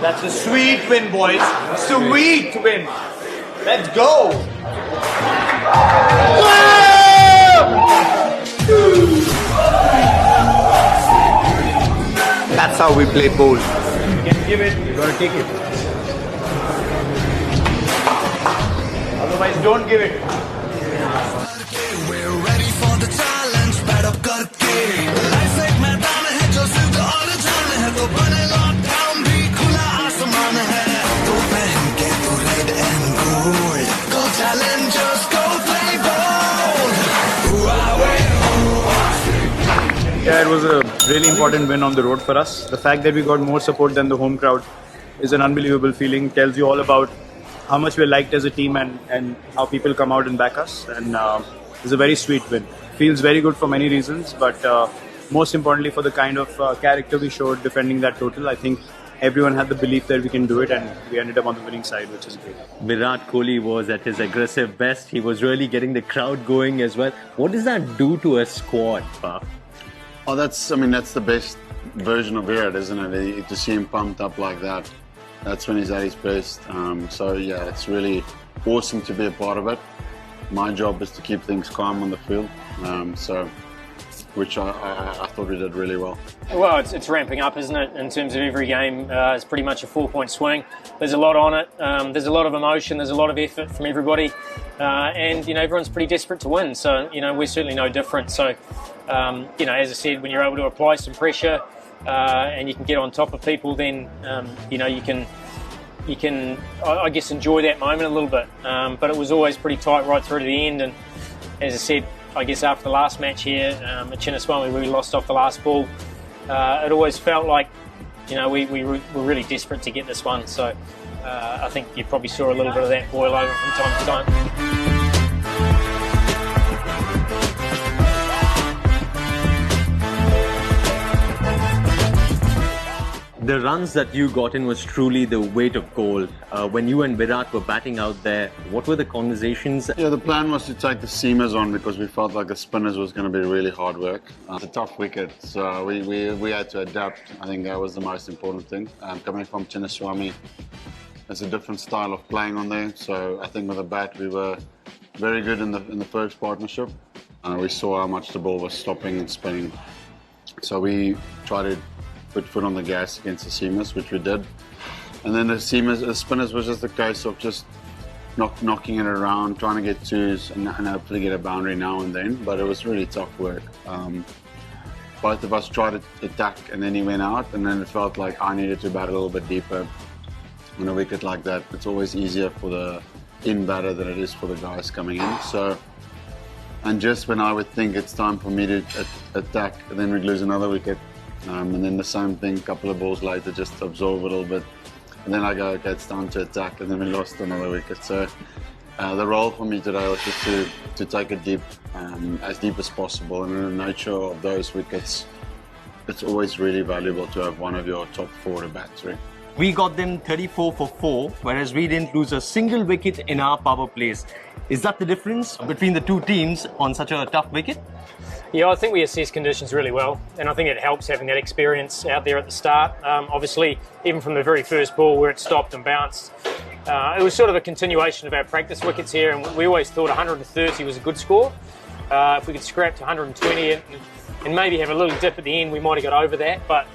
That's a sweet win, boys. Sweet win. Let's go. That's how we play bowls. You can give it, you gotta take it. Otherwise, don't give it. We're ready for the challenge. Pad up karke. Life like मैदान है जो सिद्ध और जान है तो बने lockdown भी खुला आसमान है तो पहन के तू red and gold. Go challengers, go play ball. Yeah, it was a really important win on the road for us. The fact that we got more support than the home crowd is an unbelievable feeling. Tells you all about how much we're liked as a team and how people come out and back us. And it's a very sweet win. Feels very good for many reasons, but most importantly for the kind of character we showed defending that total. I think everyone had the belief that we can do it, and we ended up on the winning side, which is great. Virat Kohli was at his aggressive best. He was really getting the crowd going as well. What does that do to a squad, Pa? Oh, that's the best version of Virat, isn't it? To see him pumped up like that, that's when he's at his best. So yeah, it's really awesome to be a part of it. My job is to keep things calm on the field, which I thought we did really well. Well, it's ramping up, isn't it? In terms of every game, it's pretty much a 4-point swing. There's a lot on it. There's a lot of emotion. There's a lot of effort from everybody, and everyone's pretty desperate to win. So we're certainly no different. So as I said, when you're able to apply some pressure and you can get on top of people, then you can I guess enjoy that moment a little bit. But it was always pretty tight right through to the end. And as I said, I guess after the last match here at Chinnaswamy, where we lost off the last ball, it always felt like we were really desperate to get this one. So I think you probably saw a little bit of that boil over from time to time. The runs that you got in was truly the weight of gold. When you and Virat were batting out there, what were the conversations? Yeah, the plan was to take the seamers on because we felt like the spinners was going to be really hard work. It's a tough wicket, so we had to adapt. I think that was the most important thing. Coming from Chinnaswamy, it's a different style of playing on there. So I think with the bat, we were very good in the first partnership. We saw how much the ball was stopping and spinning. So we tried to put foot on the gas against the seamers, which we did. And then the spinners was just a case of just knocking it around, trying to get twos and hopefully get a boundary now and then. But it was really tough work. Both of us tried to attack and then he went out, and then it felt like I needed to bat a little bit deeper. On a wicket like that, it's always easier for the in batter than it is for the guys coming in. So, and just when I would think it's time for me to attack, and then we'd lose another wicket. And then the same thing, a couple of balls later, just absorb a little bit. And then I go, okay, it's time to attack, and then we lost another wicket. So the role for me today was just to take it deep, as deep as possible. And in the nature of those wickets, it's always really valuable to have one of your top four to bat through. We got them 34 for 4, whereas we didn't lose a single wicket in our power plays. Is that the difference between the two teams on such a tough wicket? Yeah, I think we assess conditions really well, and I think it helps having that experience out there at the start. Obviously, even from the very first ball where it stopped and bounced, it was sort of a continuation of our practice wickets here, and we always thought 130 was a good score. If we could scrap to 120 and maybe have a little dip at the end, we might have got over that, but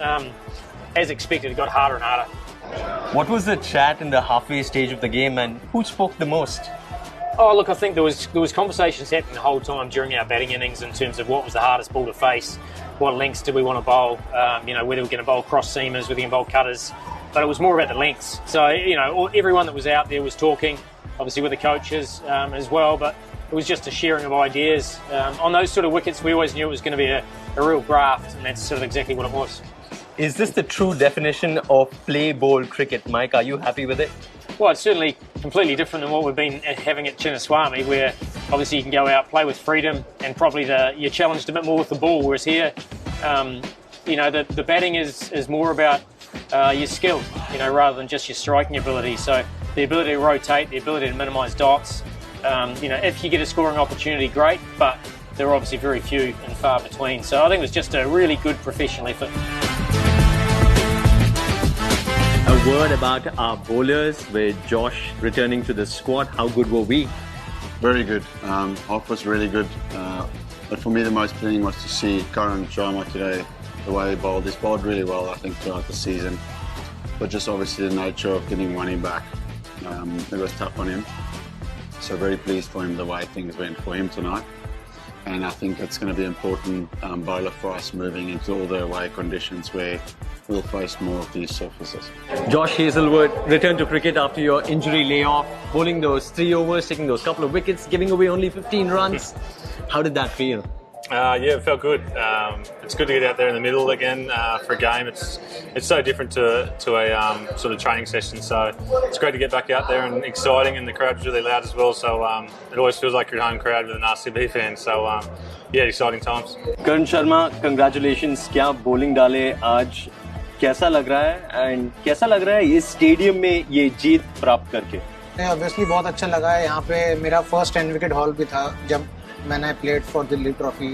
as expected, it got harder and harder. What was the chat in the halfway stage of the game, and who spoke the most? Oh, look, I think there was conversations happening the whole time during our batting innings in terms of what was the hardest ball to face, what lengths did we want to bowl, whether we're going to bowl cross seamers, whether we can bowl cutters, but it was more about the lengths. So, everyone that was out there was talking, obviously with the coaches as well, but it was just a sharing of ideas. On those sort of wickets, we always knew it was going to be a real graft, and that's sort of exactly what it was. Is this the true definition of play bowl cricket, Mike? Are you happy with it? Well, it's certainly completely different than what we've been having at Chinnaswamy, where obviously you can go out, play with freedom, and probably you're challenged a bit more with the ball, whereas here, the batting is more about your skill, rather than just your striking ability. So the ability to rotate, the ability to minimise dots. If you get a scoring opportunity, great, but there are obviously very few and far between. So I think it was just a really good professional effort. word about our bowlers with Josh returning to the squad. How good were we? Very good. Off was really good. But for me, the most pleasing was to see Karan Sharma today, the way he bowled. He's bowled really well, I think, throughout the season. But just obviously the nature of getting money back, it was tough on him. So very pleased for him the way things went for him tonight. And I think it's going to be important bowler for us moving into all the away conditions where we'll face more of these surfaces. Josh Hazlewood returned to cricket after your injury layoff, bowling those 3 overs, taking those couple of wickets, giving away only 15 runs. How did that feel? Yeah, it felt good. It's good to get out there in the middle again for a game. It's so different to a sort of training session. So it's great to get back out there and exciting, and the crowd's really loud as well. So it always feels like you're at home crowd with an RCB fan. So yeah, exciting times. Karan Sharma, congratulations. क्या bowling डाले आज? कैसा लग रहा है? And कैसा लग रहा है ये स्टेडियम में ये जीत प्राप्त करके? ऑब्वियसली बहुत अच्छा लगा है. यहाँ पे मेरा फर्स्ट 10 विकेट हॉल भी था जब मैंने प्लेड फॉर दिलीप ट्रॉफी.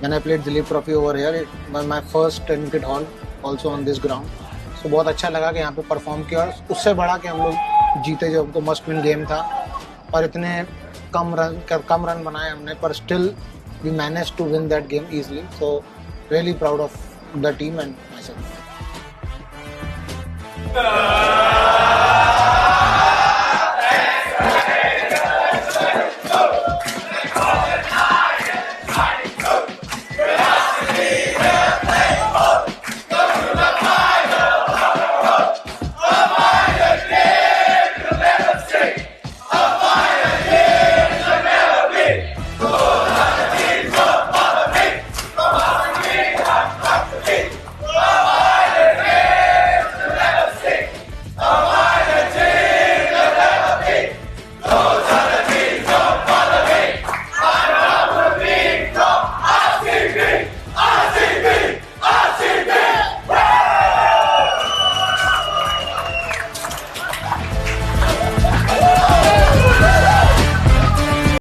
मैंने played Dilip trophy over here. My first 10 wicket haul also on this ground. So बहुत अच्छा लगा कि यहाँ पे परफॉर्म किया, और उससे बड़ा कि हम लोग जीते जो तो मस्ट विन गेम था, और इतने कम रन बनाए हमने, पर still we manage to win that game easily. So really proud of the team and my self.